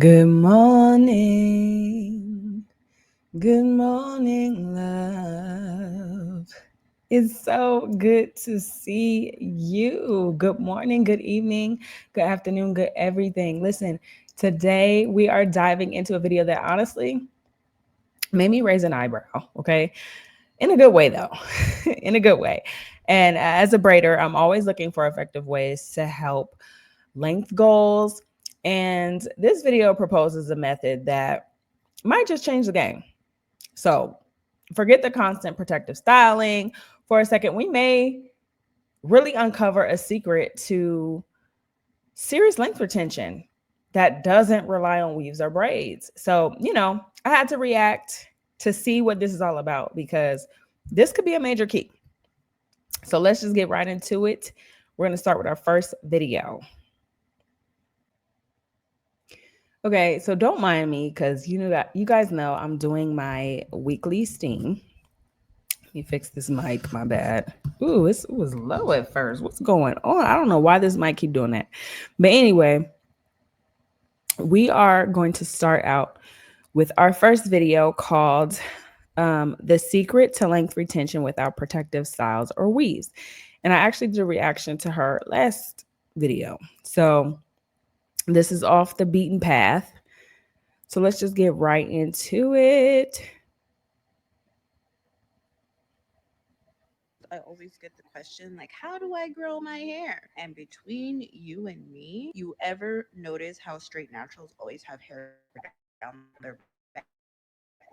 Good morning. Good morning, love. It's so good to see you. Good morning, good evening, good afternoon, good everything. Listen, today we are diving into a video that honestly made me raise an eyebrow, okay? In a good way, though, in a good way. And as a braider, I'm always looking for effective ways to help length goals. And this video proposes a method that might just change the game. So forget the constant protective styling for a second. We may really uncover a secret to serious length retention that doesn't rely on weaves or braids. So, I had to react to see what this is all about because this could be a major key. So let's just get right into it. We're going to start with our first video. Okay, so don't mind me because you guys know I'm doing my weekly steam. Let me fix this mic, my bad. Ooh, it was low at first. What's going on? I don't know why this mic keep doing that. But anyway, we are going to start out with our first video called The Secret to Length Retention Without Protective Styles or Weaves. And I actually did a reaction to her last video. So this is off the beaten path. So let's just get right into it. I always get the question, like, how do I grow my hair? And between you and me, you ever notice how straight naturals always have hair down their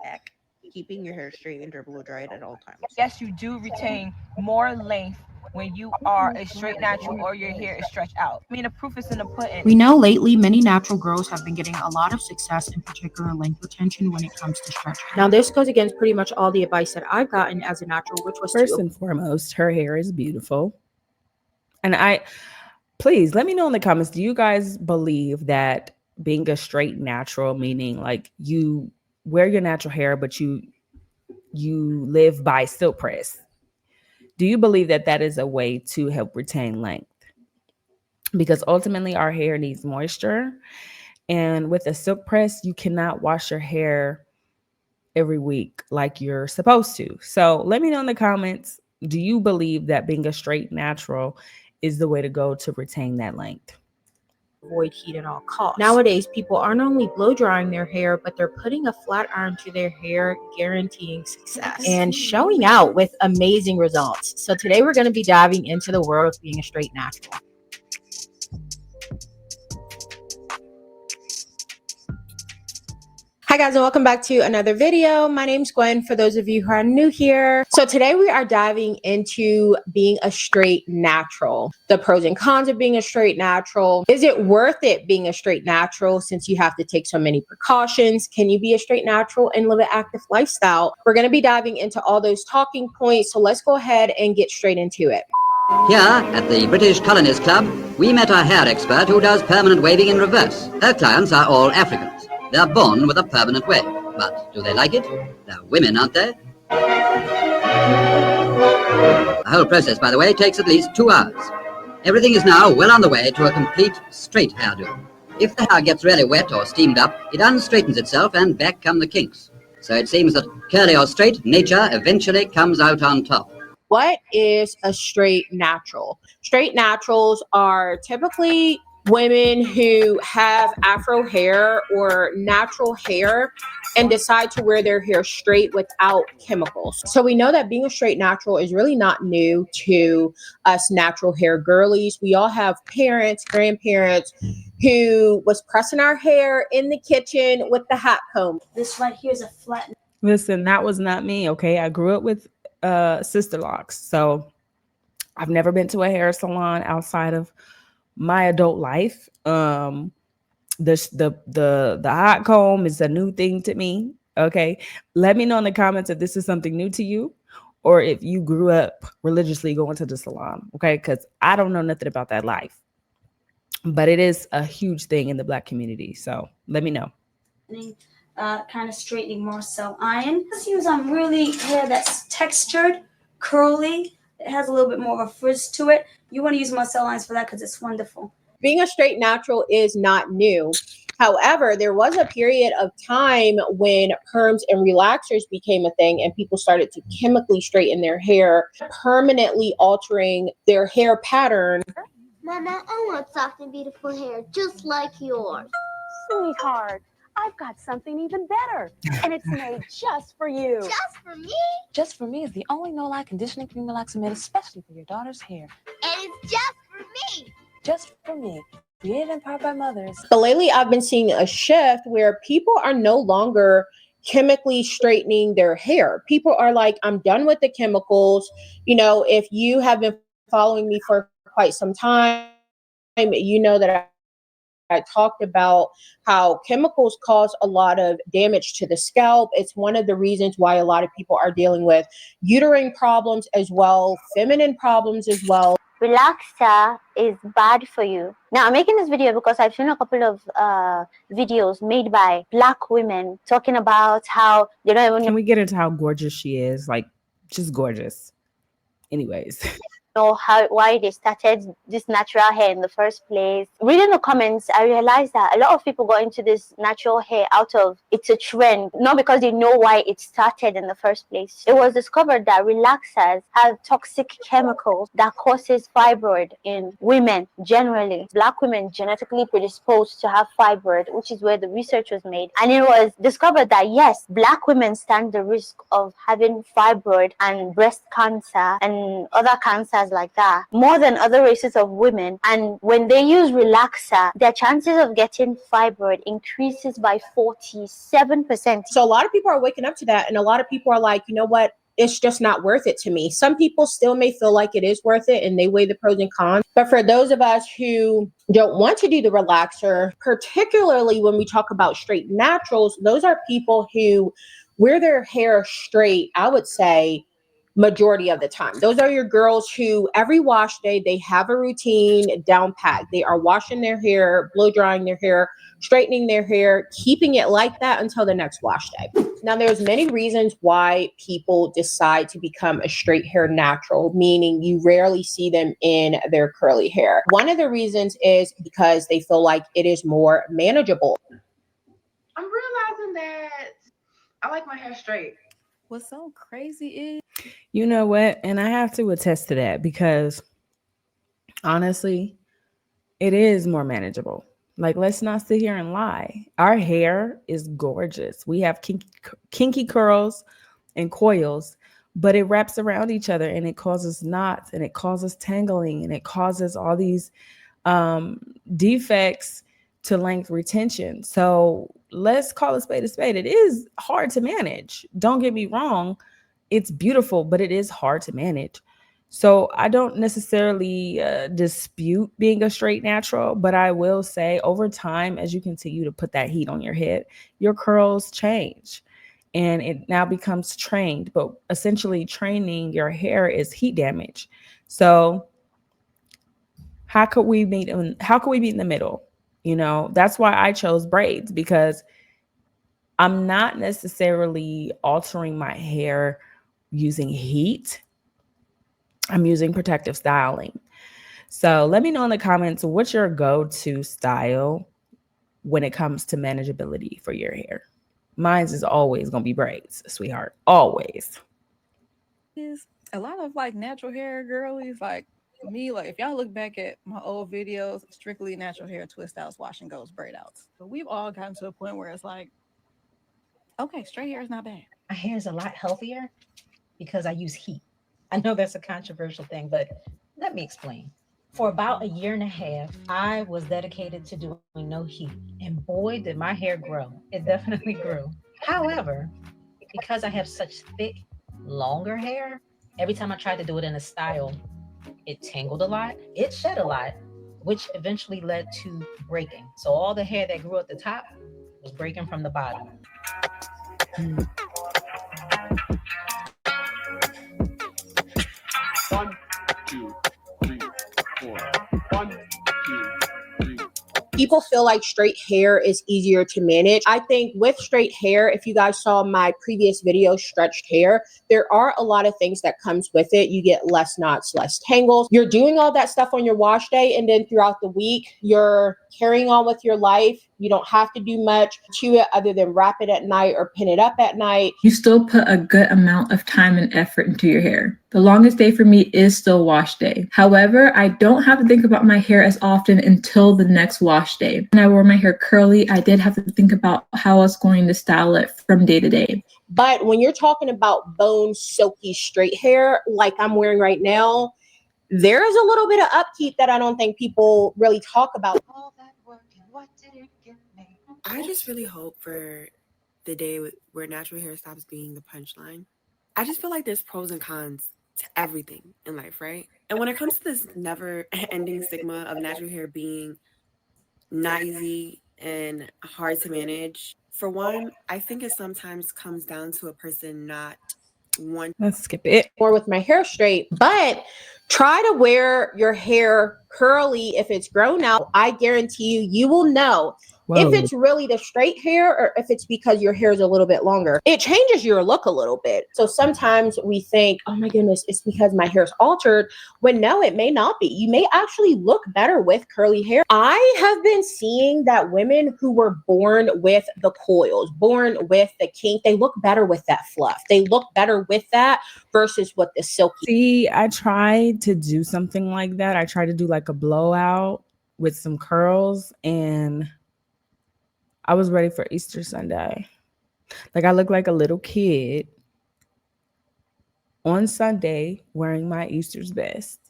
back? Keeping your hair straightened or blow dried at all times. Yes, you do retain more length when you are a straight natural or your hair is stretched out. I mean, the proof is in the pudding. We know lately many natural girls have been getting a lot of success in particular length retention when it comes to stretch. Now, this goes against pretty much all the advice that I've gotten as a natural, which was first and foremost, her hair is beautiful. And please let me know in the comments, do you guys believe that being a straight natural, meaning like you wear your natural hair, but you live by silk press? Do you believe that that is a way to help retain length? Because ultimately our hair needs moisture. And with a silk press, you cannot wash your hair every week like you're supposed to. So let me know in the comments, do you believe that being a straight natural is the way to go to retain that length? Avoid heat at all costs. Nowadays, people aren't only blow drying their hair, but they're putting a flat iron to their hair, guaranteeing success and showing out with amazing results. So today we're going to be diving into the world of being a straight natural. Hi guys, and welcome back to another video. My name's Gwen, for those of you who are new here. So today we are diving into being a straight natural. The pros and cons of being a straight natural. Is it worth it being a straight natural since you have to take so many precautions? Can you be a straight natural and live an active lifestyle? We're going to be diving into all those talking points. So let's go ahead and get straight into it. Here, at the British Colonies Club, we met a hair expert who does permanent waving in reverse. Her clients are all Africans. They're born with a permanent wave. But do they like it? They're women, aren't they? The whole process, by the way, takes at least 2 hours. Everything is now well on the way to a complete straight hairdo. If the hair gets really wet or steamed up, it unstraightens itself and back come the kinks. So it seems that curly or straight, nature eventually comes out on top. What is a straight natural? Straight naturals are typically women who have afro hair or natural hair and decide to wear their hair straight without chemicals. So we know that being a straight natural is really not new to us natural hair girlies. We all have parents, grandparents who was pressing our hair in the kitchen with the hot comb. This right here is a flat. Listen, that was not me, okay? I grew up with sister locks. So I've never been to a hair salon outside of my adult life. The hot comb is a new thing to me. Okay. Let me know in the comments if this is something new to you or if you grew up religiously going to the salon. Okay. Because I don't know nothing about that life. But it is a huge thing in the Black community. So let me know. Kind of straightening more so iron. Let's use really hair that's textured, curly. It has a little bit more of a frizz to it. You want to use Marcel lines for that because it's wonderful. Being a straight natural is not new. However, there was a period of time when perms and relaxers became a thing and people started to chemically straighten their hair, permanently altering their hair pattern. Mama, I want soft and beautiful hair, just like yours. Sweetheart, I've got something even better, and it's made just for you. Just for me? Just for Me is the only no-lie conditioning cream relaxer made especially for your daughter's hair. And it's just for me. Just for Me, created and powered by mothers. But lately, I've been seeing a shift where people are no longer chemically straightening their hair. People are like, I'm done with the chemicals. You know, if you have been following me for quite some time, you know that I talked about how chemicals cause a lot of damage to the scalp. It's one of the reasons why a lot of people are dealing with uterine problems as well, feminine problems as well. Relaxer is bad for you. Now, I'm making this video because I've seen a couple of videos made by Black women talking about how they don't even Can we get into how gorgeous she is? Like, just gorgeous. Anyways. know why they started this natural hair in the first place. Reading the comments, I realized that a lot of people got into this natural hair out of it's a trend, not because they know why it started in the first place. It was discovered that relaxers have toxic chemicals that causes fibroid in women generally. Black women genetically predisposed to have fibroid, which is where the research was made. And it was discovered that yes, Black women stand the risk of having fibroid and breast cancer and other cancers like that more than other races of women. And when they use relaxer, their chances of getting fibroid increases by 47%. So a lot of people are waking up to that, and a lot of people are like, you know what? It's just not worth it to me. Some people still may feel like it is worth it and they weigh the pros and cons. But for those of us who don't want to do the relaxer, particularly when we talk about straight naturals, those are people who wear their hair straight, I would say, majority of the time. Those are your girls who every wash day, they have a routine down pat. They are washing their hair, blow drying their hair, straightening their hair, keeping it like that until the next wash day. Now, there's many reasons why people decide to become a straight hair natural, meaning you rarely see them in their curly hair. One of the reasons is because they feel like it is more manageable. I'm realizing that I like my hair straight. What's so crazy is, You know what? And I have to attest to that because honestly, it is more manageable. Like, let's not sit here and lie. Our hair is gorgeous. We have kinky curls and coils, but it wraps around each other and it causes knots and it causes tangling and it causes all these defects to length retention. So let's call a spade a spade. It is hard to manage. Don't get me wrong. It's beautiful, but it is hard to manage. So I don't necessarily dispute being a straight natural, but I will say over time, as you continue to put that heat on your head, your curls change and it now becomes trained. But essentially training your hair is heat damage. So how could we meet in the middle? You know, that's why I chose braids, because I'm not necessarily altering my hair using heat. I'm using protective styling. So let me know in the comments, what's your go-to style when it comes to manageability for your hair? Mine's is always going to be braids, sweetheart. Always. is a lot of like natural hair girlies like me. Like if y'all look back at my old videos, strictly natural hair, twist outs, wash and goes, braid outs. But we've all gotten to a point where it's like, okay, straight hair is not bad. My hair is a lot healthier because I use heat. I know that's a controversial thing, but let me explain. For about a year and a half, I was dedicated to doing no heat. And boy, did my hair grow. It definitely grew. However, because I have such thick, longer hair, every time I tried to do it in a style, it tangled a lot, it shed a lot, which eventually led to breaking. So all the hair that grew at the top was breaking from the bottom. People feel like straight hair is easier to manage. I think with straight hair, if you guys saw my previous video, stretched hair, there are a lot of things that comes with it. You get less knots, less tangles. You're doing all that stuff on your wash day, and then throughout the week, you're carrying on with your life. You don't have to do much to it other than wrap it at night or pin it up at night. You still put a good amount of time and effort into your hair. The longest day for me is still wash day. However, I don't have to think about my hair as often until the next wash day. When I wore my hair curly, I did have to think about how I was going to style it from day to day. But when you're talking about bone, silky, straight hair, like I'm wearing right now, there is a little bit of upkeep that I don't think people really talk about. All that work and what did it get me? I just really hope for the day where natural hair stops being the punchline. I just feel like there's pros and cons to everything in life, right? And when it comes to this never ending stigma of natural hair being not easy and hard to manage, for one, I think it sometimes comes down to a person not wanting. Let's skip it. Or with my hair straight, but try to wear your hair curly if it's grown out. I guarantee you will know if it's really the straight hair or if it's because your hair is a little bit longer. It changes your look a little bit. So sometimes we think, oh my goodness, it's because my hair's altered. When no, it may not be. You may actually look better with curly hair. I have been seeing that women who were born with the coils, born with the kink, they look better with that fluff. They look better with that versus what the silky. See, I tried to do something like that. I tried to do like a blowout with some curls, and I was ready for Easter Sunday. Like, I looked like a little kid on Sunday wearing my Easter's best.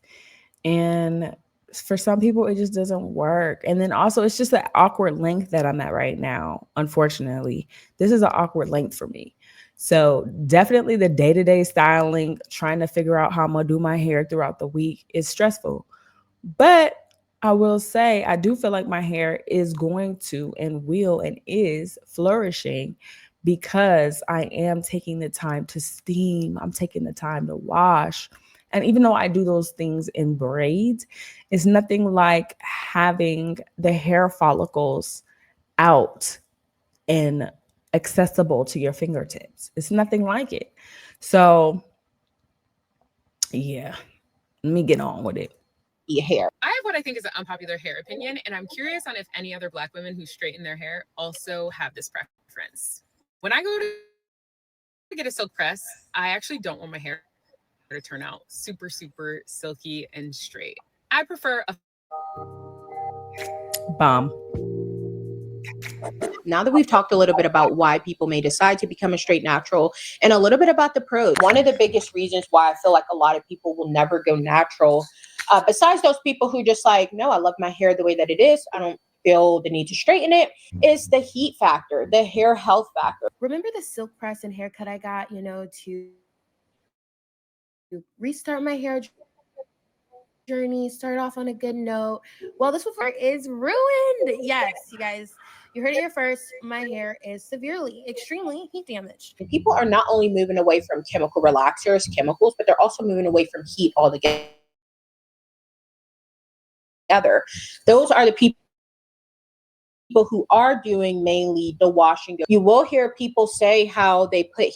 And for some people, it just doesn't work. And then also, it's just that awkward length that I'm at right now. Unfortunately, this is an awkward length for me. So definitely the day-to-day styling, trying to figure out how I'm going to do my hair throughout the week is stressful. But I will say, I do feel like my hair is going to and will and is flourishing because I am taking the time to steam. I'm taking the time to wash. And even though I do those things in braids, it's nothing like having the hair follicles out and accessible to your fingertips. It's nothing like it. So, yeah, let me get on with it. Hair. I have what I think is an unpopular hair opinion, and I'm curious on if any other Black women who straighten their hair also have this preference. When I go to get a silk press, I actually don't want my hair to turn out super, super silky and straight. I prefer a bomb. Now that we've talked a little bit about why people may decide to become a straight natural and a little bit about the pros, one of the biggest reasons why I feel like a lot of people will never go natural, besides those people who just like, no, I love my hair the way that it is, I don't feel the need to straighten it, is the heat factor, the hair health factor. Remember the silk press and haircut I got, to restart my hair journey, start off on a good note? Well, this hair is ruined. Yes, you guys, you heard it here first. My hair is severely, extremely heat damaged. People are not only moving away from chemical relaxers, chemicals, but they're also moving away from heat altogether. Those are the people who are doing mainly the washing. You will hear people say how they put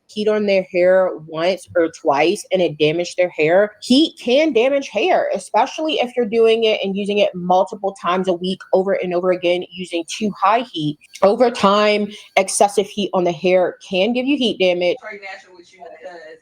heat on their hair once or twice and it damaged their hair. Heat can damage hair, especially if you're doing it and using it multiple times a week over and over again using too high heat. Over time, excessive heat on the hair can give you heat damage. Straight natural with you because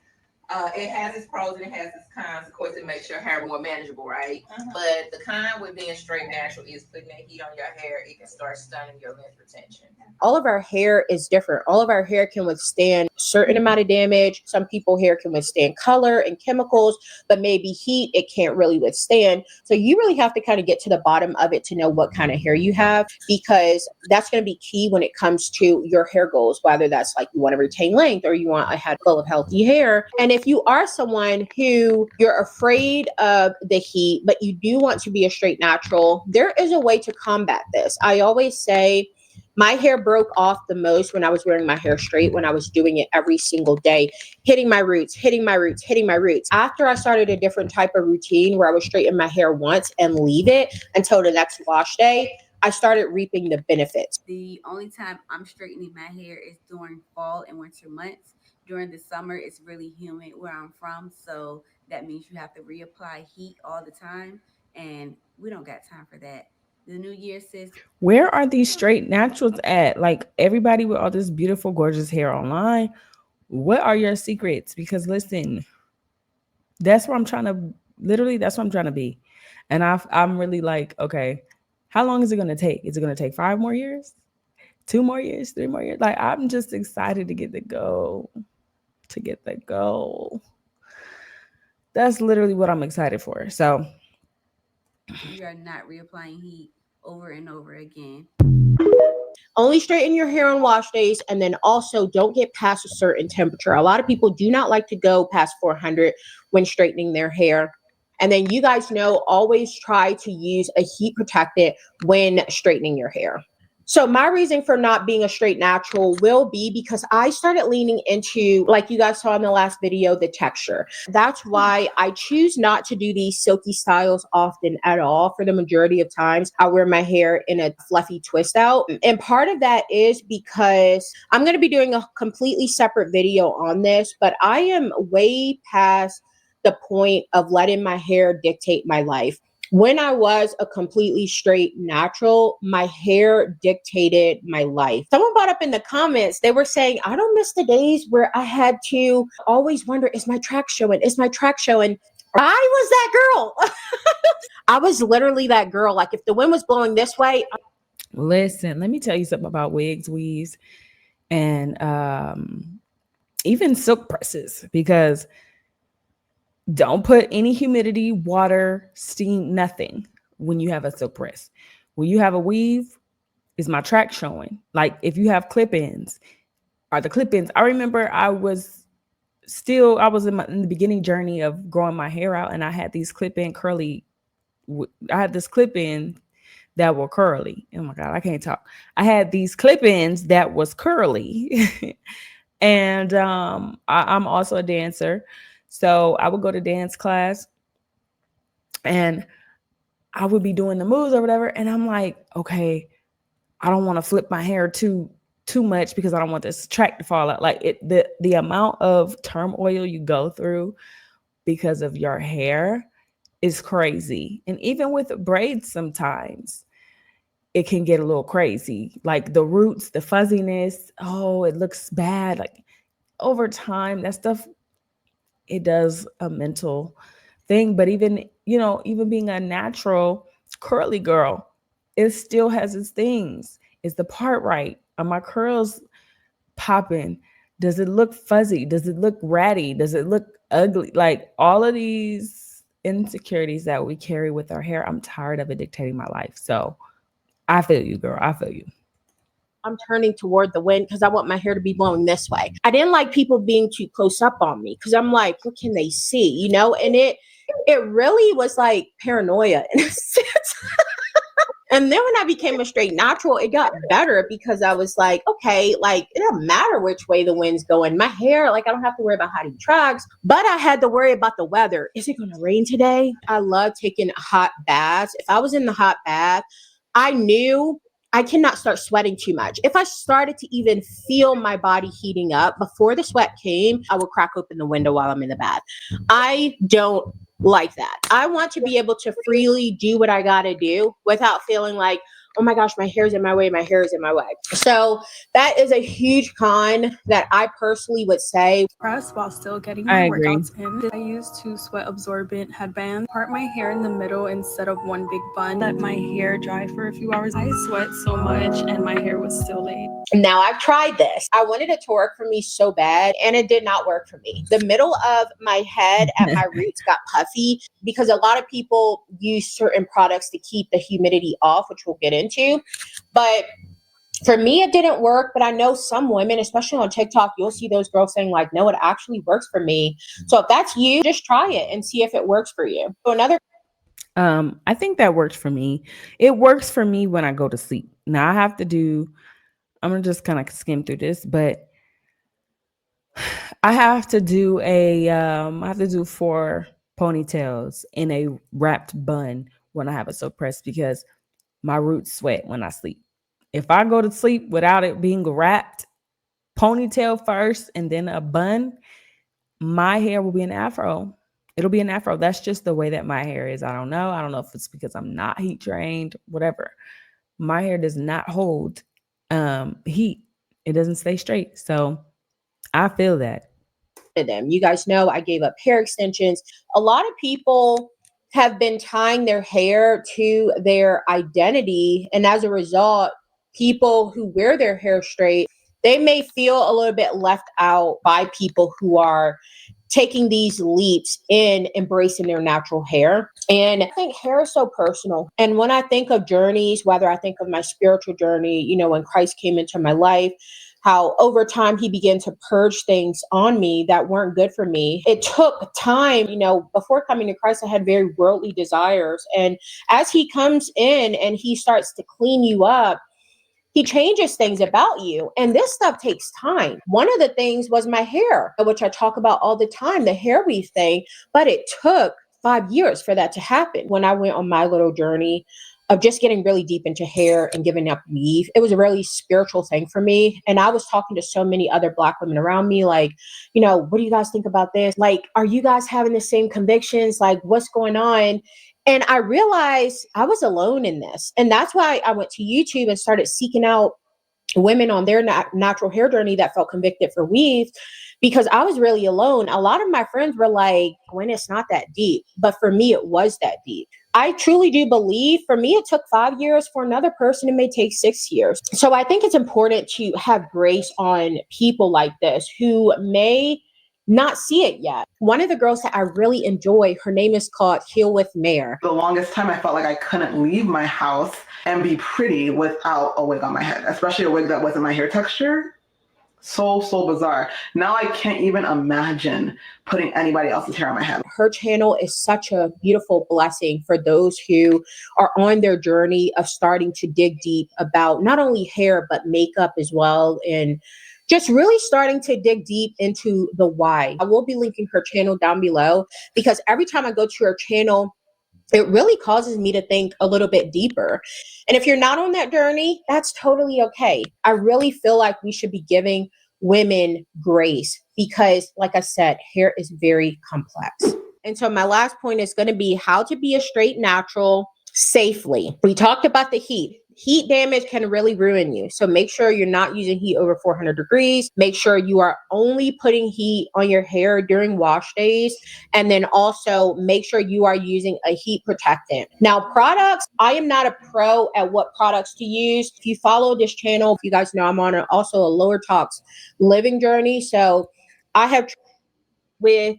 it has its pros and it has its cons. Of course, it makes your hair more manageable, right? But the con with being straight natural is putting that heat on your hair. It can start stunning your length retention. All of our hair is different. All of our hair can withstand a certain amount of damage. Some people hair can withstand color and chemicals, but maybe heat it can't really withstand. So you really have to kind of get to the bottom of it to know what kind of hair you have, because that's going to be key when it comes to your hair goals, whether that's like you want to retain length or you want a head full of healthy hair. And if you are someone who you're afraid of the heat, but you do want to be a straight natural, there is a way to combat this. I always say, My hair broke off the most when I was wearing my hair straight, when I was doing it every single day, hitting my roots, hitting my roots, hitting my roots. After I started a different type of routine where I would straighten my hair once and leave it until the next wash day, I started reaping the benefits. The only time I'm straightening my hair is during fall and winter months. During the summer, it's really humid where I'm from, so that means you have to reapply heat all the time, and we don't got time for that. The new year, sis. Where are these straight naturals at? Like everybody with all this beautiful, gorgeous hair online. What are your secrets? Because listen, that's where I'm trying to literally, that's what I'm trying to be. And I'm really like, okay, how long is it going to take? Is it going to take 5 more years? 2 more years? 3 more years? Like, I'm just excited to get the go, to get the goal. That's literally what I'm excited for. So We are not reapplying heat over and over again. Only straighten your hair on wash days, and then also don't get past a certain temperature. A lot of people do not like to go past 400 when straightening their hair. And then you guys know, always try to use a heat protectant when straightening your hair. So my reason for not being a straight natural will be because I started leaning into, like you guys saw in the last video, the texture. That's why I choose not to do these silky styles often at all. For the majority of times, I wear my hair in a fluffy twist out. And part of that is because I'm going to be doing a completely separate video on this, but I am way past the point of letting my hair dictate my life. When I was a completely straight natural, my hair dictated my life. Someone brought up in the comments, they were saying, I don't miss the days where I had to always wonder, is my track showing? Is my track showing? I was that girl. I was literally that girl. Like if the wind was blowing this way. listen, let me tell you something about wigs, weaves, and even silk presses, because don't put any humidity, water, steam, nothing when you have a silk press. When you have a weave, is my track showing? Like if you have clip-ins, are the clip-ins? I remember I was in the beginning journey of growing my hair out, and I had these clip-in curly. I had this clip-in that were curly. Oh my God, I can't talk. I had these clip-ins that was curly. And I'm also a dancer. So I would go to dance class and I would be doing the moves or whatever. And I'm like, okay, I don't want to flip my hair too much because I don't want this track to fall out. Like the amount of turmoil you go through because of your hair is crazy. And even with braids sometimes it can get a little crazy. Like the roots, the fuzziness, oh, it looks bad. Like over time, that stuff, it does a mental thing. But even, even being a natural curly girl, it still has its things. Is the part right? Are my curls popping? Does it look fuzzy? Does it look ratty? Does it look ugly? Like all of these insecurities that we carry with our hair, I'm tired of it dictating my life. So I feel you, girl. I feel you. I'm turning toward the wind because I want my hair to be blowing this way. I didn't like people being too close up on me because I'm like, what can they see? And it really was like paranoia in a sense. And then when I became a straight natural, it got better because I was like, okay, like it don't matter which way the wind's going. My hair, like I don't have to worry about hiding tracks, but I had to worry about the weather. Is it going to rain today? I love taking hot baths. If I was in the hot bath, I knew I cannot start sweating too much. If I started to even feel my body heating up before the sweat came, I would crack open the window while I'm in the bath. I don't like that. I want to be able to freely do what I got to do without feeling like, oh my gosh, my hair's in my way, my hair is in my way. So that is a huge con that I personally would say. Press while still getting I my agree. workouts in. I use two sweat absorbent headbands. Part my hair in the middle instead of one big bun. Let my hair dry for a few hours. I sweat so much and my hair was still laid. Now I've tried this. I wanted it to work for me so bad and it did not work for me. The middle of my head at my roots got puffy because a lot of people use certain products to keep the humidity off, which we'll get into. But for me, it didn't work. But I know some women, especially on TikTok, you'll see those girls saying like, no, it actually works for me. So if that's you, just try it and see if it works for you. So another I think that works for me. It works for me when I go to sleep. Now I have to do I'm gonna just kind of skim through this, but I have to do I have to do 4 ponytails in a wrapped bun when I have it so pressed because my roots sweat when I sleep. If I go to sleep without it being wrapped, ponytail first and then a bun, my hair will be an afro. It'll be an afro. That's just the way that my hair is. I don't know. I don't know if it's because I'm not heat trained, whatever. My hair does not hold heat. It doesn't stay straight. So I feel that. Them. You guys know I gave up hair extensions. A lot of people have been tying their hair to their identity. And as a result, people who wear their hair straight, they may feel a little bit left out by people who are taking these leaps in embracing their natural hair. And I think hair is so personal. And when I think of journeys, whether I think of my spiritual journey, you know, when Christ came into my life, how over time he began to purge things on me that weren't good for me. It took time, you know, before coming to Christ, I had very worldly desires. And as he comes in and he starts to clean you up, he changes things about you. And this stuff takes time. One of the things was my hair, which I talk about all the time, the hair weave thing, but it took 5 years for that to happen. When I went on my little journey of just getting really deep into hair and giving up weave, it was a really spiritual thing for me. And I was talking to so many other Black women around me, like, you know, what do you guys think about this? Like, are you guys having the same convictions? Like, what's going on? And I realized I was alone in this. And that's why I went to YouTube and started seeking out women on their natural hair journey that felt convicted for weave, because I was really alone. A lot of my friends were like, when it's not that deep. But for me, it was that deep. I truly do believe for me, it took 5 years. For another person, it may take 6 years. So I think it's important to have grace on people like this who may not see it yet. One of the girls that I really enjoy, her name is called Heal with Mare. The longest time I felt like I couldn't leave my house and be pretty without a wig on my head, especially a wig that wasn't my hair texture. So bizarre. Now I can't even imagine putting anybody else's hair on my head. Her channel is such a beautiful blessing for those who are on their journey of starting to dig deep about not only hair, but makeup as well. And just really starting to dig deep into the why. I will be linking her channel down below because every time I go to her channel, it really causes me to think a little bit deeper. And if you're not on that journey, that's totally okay. I really feel like we should be giving women grace because, like I said, hair is very complex. And so my last point is going to be how to be a straight natural safely. We talked about the heat. Heat damage can really ruin you. So make sure you're not using heat over 400 degrees. Make sure you are only putting heat on your hair during wash days. And then also make sure you are using a heat protectant. Now, products, I am not a pro at what products to use. If you follow this channel, if you guys know I'm on also a lower tox living journey. So I have with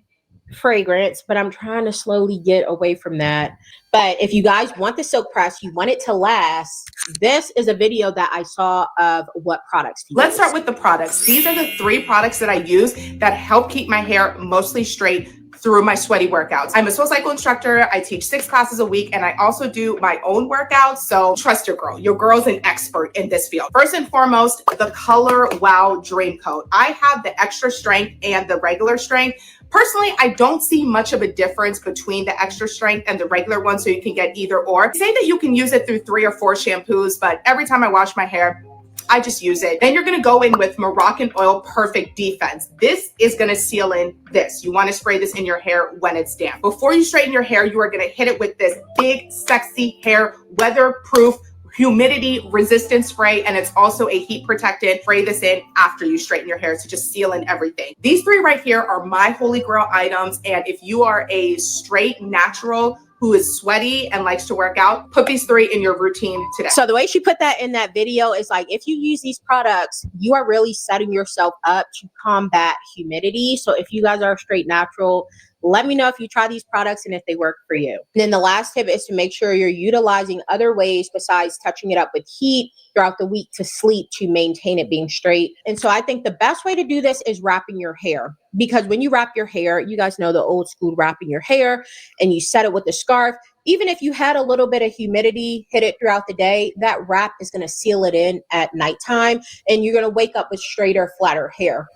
fragrance, but I'm trying to slowly get away from that. But if you guys want the silk press, you want it to last, this is a video that I saw of what products to use. Let's start with the products. These are the 3 products that I use that help keep my hair mostly straight through my sweaty workouts. I'm a SoulCycle instructor. I teach 6 classes a week and I also do my own workouts. So trust your girl. Your girl's an expert in this field. First and foremost, the Color Wow Dream Coat. I have the extra strength and the regular strength. Personally, I don't see much of a difference between the extra strength and the regular one, so you can get either or. They say that you can use it through 3 or 4 shampoos, but every time I wash my hair, I just use it. Then you're gonna go in with Moroccan Oil Perfect Defense. This is gonna seal in this. You wanna spray this in your hair when it's damp. Before you straighten your hair, you are gonna hit it with this big, sexy hair, weatherproof, humidity resistant spray, and it's also a heat protectant. Spray this in after you straighten your hair to just seal in everything. These 3 right here are my holy grail items, and if you are a straight natural who is sweaty and likes to work out, put these 3 in your routine today. So the way she put that in that video is like, if you use these products, you are really setting yourself up to combat humidity. So if you guys are straight natural, let me know if you try these products and if they work for you. And then the last tip is to make sure you're utilizing other ways besides touching it up with heat throughout the week to sleep to maintain it being straight. And so I think the best way to do this is wrapping your hair, because when you wrap your hair, you guys know the old school wrapping your hair and you set it with a scarf. even if you had a little bit of humidity hit it throughout the day, that wrap is going to seal it in at nighttime, and you're going to wake up with straighter, flatter hair.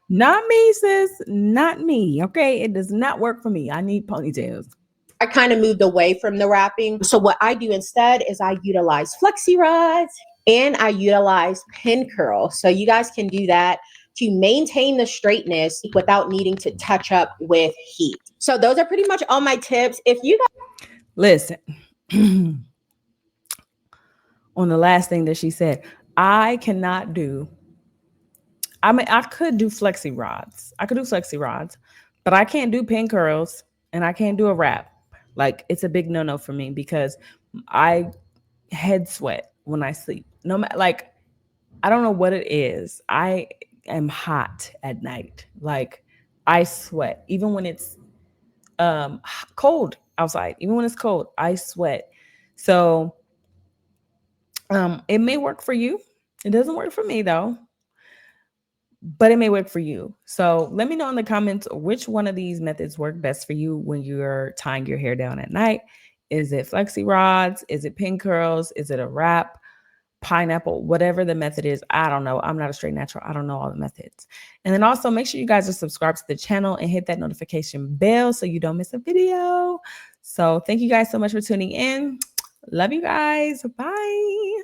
Not me, sis. Not me. Okay. It does not work for me. I need ponytails. I kind of moved away from the wrapping. So what I do instead is I utilize flexi rods and I utilize pin curl. So you guys can do that to maintain the straightness without needing to touch up with heat. So those are pretty much all my tips. If you guys listen, on the last thing that she said, I cannot do, I mean, I could do flexi rods. I could do flexi rods, but I can't do pin curls and I can't do a wrap. Like, it's a big no-no for me because I head sweat when I sleep. No matter, like, I don't know what it is. I am hot at night. Like, I sweat even when it's cold outside. Even when it's cold, I sweat. So it may work for you. It doesn't work for me though, but it may work for you. So let me know in the comments which one of these methods work best for you when you're tying your hair down at night. Is it flexi rods? Is it pin curls? Is it a wrap? Pineapple, whatever the method is. I don't know. I'm not a straight natural. I don't know all the methods. And then also make sure you guys are subscribed to the channel and hit that notification bell so you don't miss a video. So thank you guys so much for tuning in. Love you guys. Bye.